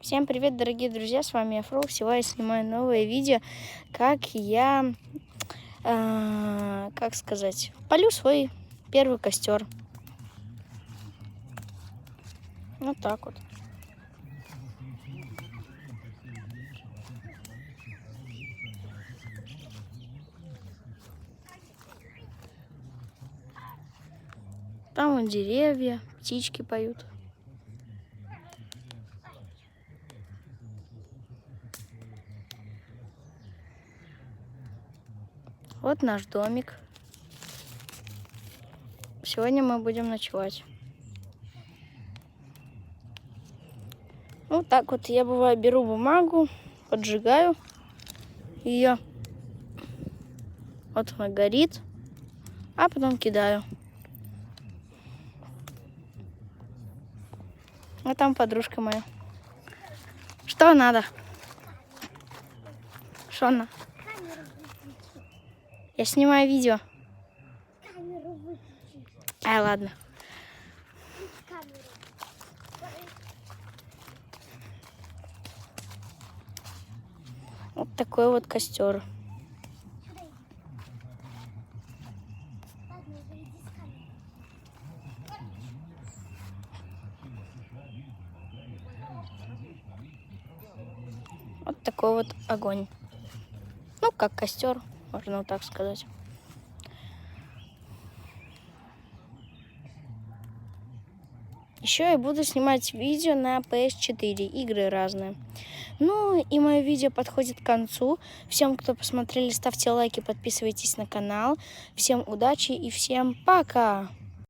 Всем привет, дорогие друзья, с вами Афро. Сегодня я снимаю новое видео, как я, полю свой первый костер. Вот так вот. Там вон деревья, птички поют. Вот наш домик. Сегодня мы будем ночевать. Вот так вот я бываю беру бумагу, поджигаю ее. Вот она горит, а потом кидаю. А там подружка моя. Что надо? Что она? Я снимаю видео. Камеру выключи. Ладно. Камеру. Вот такой вот костер. Ладно, выйди с камеры. Вот такой вот огонь. Ну, как костер, можно вот так сказать. Еще я буду снимать видео на PS4, игры разные. Ну и мое видео подходит к концу. Всем, кто посмотрели, ставьте лайки, подписывайтесь на канал. Всем удачи и всем пока!